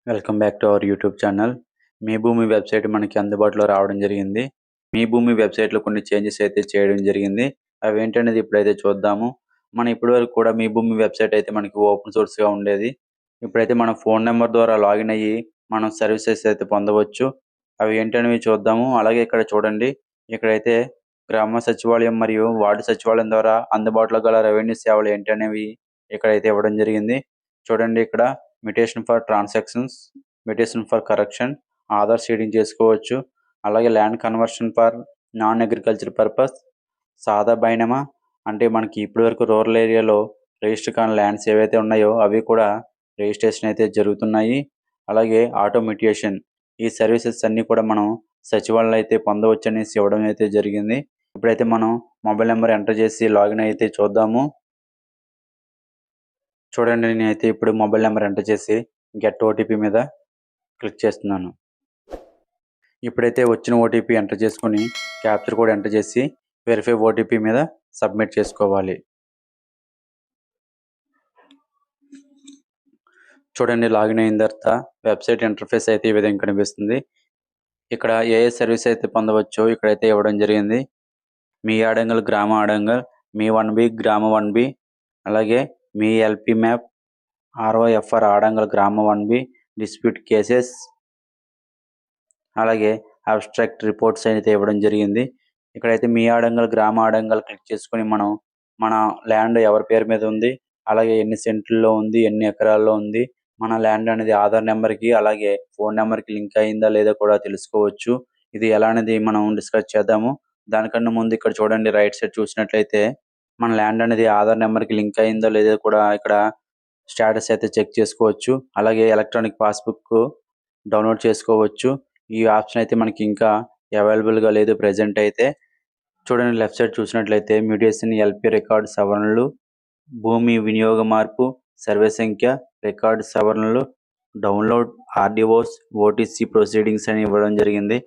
Welcome back to our YouTube channel. మీ భూమి website మనకి అందుబాటులో రావడం జరిగింది. మీ భూమి వెబ్సైట్లో కొన్ని చేంజెస్ అయితే చేయడం జరిగింది. అవి ఏంటనేది ఇప్పుడైతే చూద్దాము. మనం ఇప్పటివరకు కూడా మీ భూమి వెబ్సైట్ అయితే మనకి ఓపెన్ సోర్స్గా ఉండేది. ఇప్పుడైతే మన ఫోన్ నెంబర్ ద్వారా లాగిన్ అయ్యి మనం సర్వీసెస్ అయితే పొందవచ్చు. అవి ఏంటనేవి చూద్దాము. అలాగే ఇక్కడ చూడండి, ఇక్కడైతే గ్రామ సచివాలయం మరియు వార్డు సచివాలయం ద్వారా అందుబాటులో గల రెవెన్యూ సేవలు ఏంటనేవి ఇక్కడైతే ఇవ్వడం జరిగింది. చూడండి, ఇక్కడ mutation for transactions, mutation for correction, Aadhaar seeding చేసుకోవచ్చు. అలాగే land conversion for non agriculture purpose, సాదా బైనమా అంటే మనకి ఇప్పటివరకు రూరల్ ఏరియాలో రిజిస్టర్ కాని ల్యాండ్స్ ఏవైతే ఉన్నాయో అవి కూడా రిజిస్ట్రేషన్ అయితే జరుగుతున్నాయి. అలాగే ఆటో మ్యుటేషన్, ఈ సర్వీసెస్ అన్నీ కూడా మనం సచివాలయంలో అయితే పొందవచ్చు అనేసి ఇవ్వడం అయితే జరిగింది. ఇప్పుడైతే మనం మొబైల్ నెంబర్ ఎంటర్ చేసి లాగిన్ అయితే చూద్దాము. చూడండి, నేనైతే ఇప్పుడు మొబైల్ నెంబర్ ఎంటర్ చేసి గెట్ ఓటీపీ మీద క్లిక్ చేస్తున్నాను. ఇప్పుడైతే వచ్చిన ఓటీపీ ఎంటర్ చేసుకొని క్యాప్చర్ కోడ్ ఎంటర్ చేసి వెరిఫై ఓటీపీ మీద సబ్మిట్ చేసుకోవాలి. చూడండి, లాగిన్ అయిన తర్వాత వెబ్సైట్ ఇంటర్ఫేస్ అయితే ఈ విధంగా కనిపిస్తుంది. ఇక్కడ ఏ సర్వీస్ అయితే పొందవచ్చో ఇక్కడైతే ఇవ్వడం జరిగింది. మీ ఆడంగల్ గ్రామ ఆడంగల్, మీ 1B గ్రామ 1B, అలాగే మీ ఎల్పీ మ్యాప్, ROFR ఆడంగల్ గ్రామ 1B, డిస్ప్యూట్ కేసెస్, అలాగే అబ్స్ట్రాక్ట్ రిపోర్ట్స్ అయితే ఇవ్వడం జరిగింది. ఇక్కడైతే మీ ఆడంగల్ గ్రామ ఆడంగల్ క్లిక్ చేసుకొని మనం మన ల్యాండ్ ఎవరి పేరు మీద ఉంది, అలాగే ఎన్ని సెంట్లలో ఉంది, ఎన్ని ఎకరాల్లో ఉంది, మన ల్యాండ్ అనేది ఆధార్ నెంబర్కి అలాగే ఫోన్ నెంబర్కి లింక్ అయిందా లేదా కూడా తెలుసుకోవచ్చు. ఇది ఎలా అనేది మనం డిస్కస్ చేద్దాము. దానికన్నా ముందు ఇక్కడ చూడండి, రైట్ సైడ్ చూసినట్లయితే మన ల్యాండ్ అనేది ఆధార్ నెంబర్కి లింక్ అయిందో లేదో కూడా ఇక్కడ స్టేటస్ అయితే చెక్ చేసుకోవచ్చు. అలాగే ఎలక్ట్రానిక్ పాస్బుక్ డౌన్లోడ్ చేసుకోవచ్చు. ఈ ఆప్షన్ అయితే మనకి ఇంకా అవైలబుల్గా లేదు ప్రెజెంట్ అయితే. చూడండి, లెఫ్ట్ సైడ్ చూసినట్లయితే మ్యూటేషన్, ఎల్పీ రికార్డు సవరణలు, భూమి వినియోగ మార్పు, సర్వే సంఖ్య, రికార్డు సవరణలు, డౌన్లోడ్, ఆర్డీఓస్, ఓటీసీ ప్రొసీడింగ్స్ అని ఇవ్వడం జరిగింది.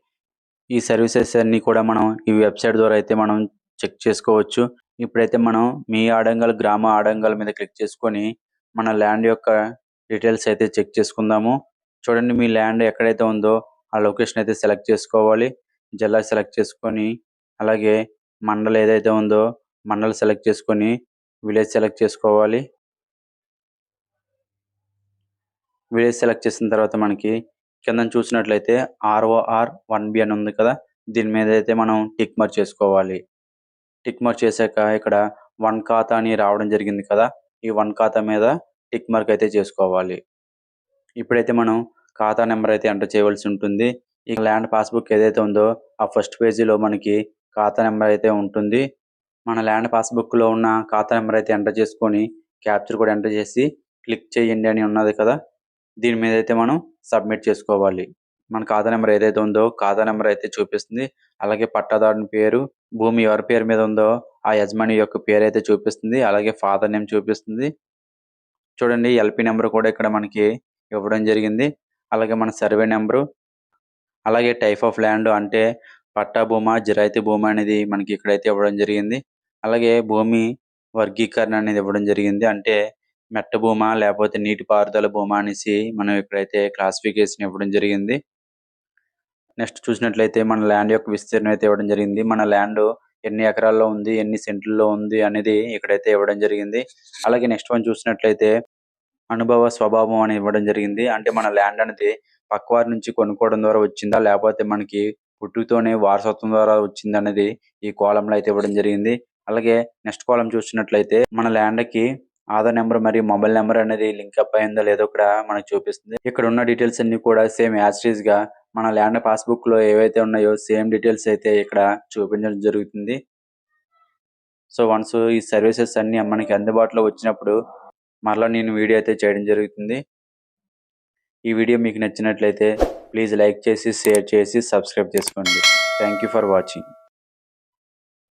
ఈ సర్వీసెస్ అన్నీ కూడా మనం ఈ వెబ్సైట్ ద్వారా అయితే మనం చెక్ చేసుకోవచ్చు. ఇప్పుడైతే మనం మీ ఆడంగల్ గ్రామ ఆడంగల్ మీద క్లిక్ చేసుకొని మన ల్యాండ్ యొక్క డీటెయిల్స్ అయితే చెక్ చేసుకుందాము. చూడండి, మీ ల్యాండ్ ఎక్కడైతే ఉందో ఆ లొకేషన్ అయితే సెలెక్ట్ చేసుకోవాలి. జిల్లా సెలెక్ట్ చేసుకొని అలాగే మండల్ ఏదైతే ఉందో మండల్ సెలెక్ట్ చేసుకొని విలేజ్ సెలెక్ట్ చేసుకోవాలి. విలేజ్ సెలెక్ట్ చేసిన తర్వాత మనకి కింద చూసినట్లయితే ROR 1B అని ఉంది కదా, దీని మీద అయితే మనం టిక్ మార్క్ చేసుకోవాలి. టిక్ మార్క్ చేశాక ఇక్కడ 1 ఖాతా అని రావడం జరిగింది కదా, ఈ 1 ఖాతా మీద టిక్ మార్క్ అయితే చేసుకోవాలి. ఇప్పుడైతే మనం ఖాతా నెంబర్ అయితే ఎంటర్ చేయవలసి ఉంటుంది. ఈ ల్యాండ్ పాస్బుక్ ఏదైతే ఉందో ఆ ఫస్ట్ పేజీలో మనకి ఖాతా నెంబర్ అయితే ఉంటుంది. మన ల్యాండ్ పాస్బుక్లో ఉన్న ఖాతా నెంబర్ అయితే ఎంటర్ చేసుకొని క్యాప్చర్ కూడా ఎంటర్ చేసి క్లిక్ చేయండి అని ఉన్నది కదా, దీని మీద అయితే మనం సబ్మిట్ చేసుకోవాలి. మన ఖాతా నెంబర్ ఏదైతే ఉందో ఖాతా నెంబర్ అయితే చూపిస్తుంది. అలాగే పట్టాదారుని పేరు, భూమి ఎవరి పేరు మీద ఉందో ఆ యజమాని యొక్క పేరు అయితే చూపిస్తుంది. అలాగే ఫాదర్ నేమ్ చూపిస్తుంది. చూడండి, ఎల్పీ నెంబర్ కూడా ఇక్కడ మనకి ఇవ్వడం జరిగింది. అలాగే మన సర్వే నెంబరు, అలాగే టైప్ ఆఫ్ ల్యాండ్ అంటే పట్టా భూమా, జిరాయితీ భూమా అనేది మనకి ఇక్కడైతే ఇవ్వడం జరిగింది. అలాగే భూమి వర్గీకరణ అనేది ఇవ్వడం జరిగింది. అంటే మెట్ట భూమా లేకపోతే నీటిపారుదల భూమా అనేసి మనం ఇక్కడైతే క్లాసిఫికేషన్ ఇవ్వడం జరిగింది. నెక్స్ట్ చూసినట్లయితే మన ల్యాండ్ యొక్క విస్తీర్ణం అయితే ఇవ్వడం జరిగింది. మన ల్యాండ్ ఎన్ని ఎకరాల్లో ఉంది, ఎన్ని సెంట్లలో ఉంది అనేది ఇక్కడైతే ఇవ్వడం జరిగింది. అలాగే నెక్స్ట్ వన్ చూసినట్లయితే అనుభవ స్వభావం అని ఇవ్వడం జరిగింది. అంటే మన ల్యాండ్ అనేది పక్కవారి నుంచి కొనుక్కోవడం ద్వారా వచ్చిందా లేకపోతే మనకి పుట్టుకతోనే వారసత్వం ద్వారా వచ్చింది అనేది ఈ కాలంలో అయితే ఇవ్వడం జరిగింది. అలాగే నెక్స్ట్ కాలం చూసినట్లయితే మన ల్యాండ్కి ఆధార్ నెంబర్ మరియు మొబైల్ నెంబర్ అనేది లింక్ అప్ అయిందో లేదో కూడా మనకు చూపిస్తుంది. ఇక్కడ ఉన్న డీటెయిల్స్ అన్ని కూడా సేమ్ యాజ్ ఇట్ ఈజ్ గా మన ల్యాండ్ పాస్బుక్ లో ఏవైతే ఉన్నాయో సేమ్ డీటెయిల్స్ అయితే ఇక్కడ చూపించడం జరుగుతుంది. సో వన్స్ ఈ సర్వీసెస్ అన్ని మనకి అందుబాటులో వచ్చినప్పుడు మరలా నేను వీడియో అయితే చేయడం జరుగుతుంది. ఈ వీడియో మీకు నచ్చినట్లయితే ప్లీజ్ లైక్ చేసి షేర్ చేసి సబ్స్క్రైబ్ చేసుకోండి. Thank you for watching.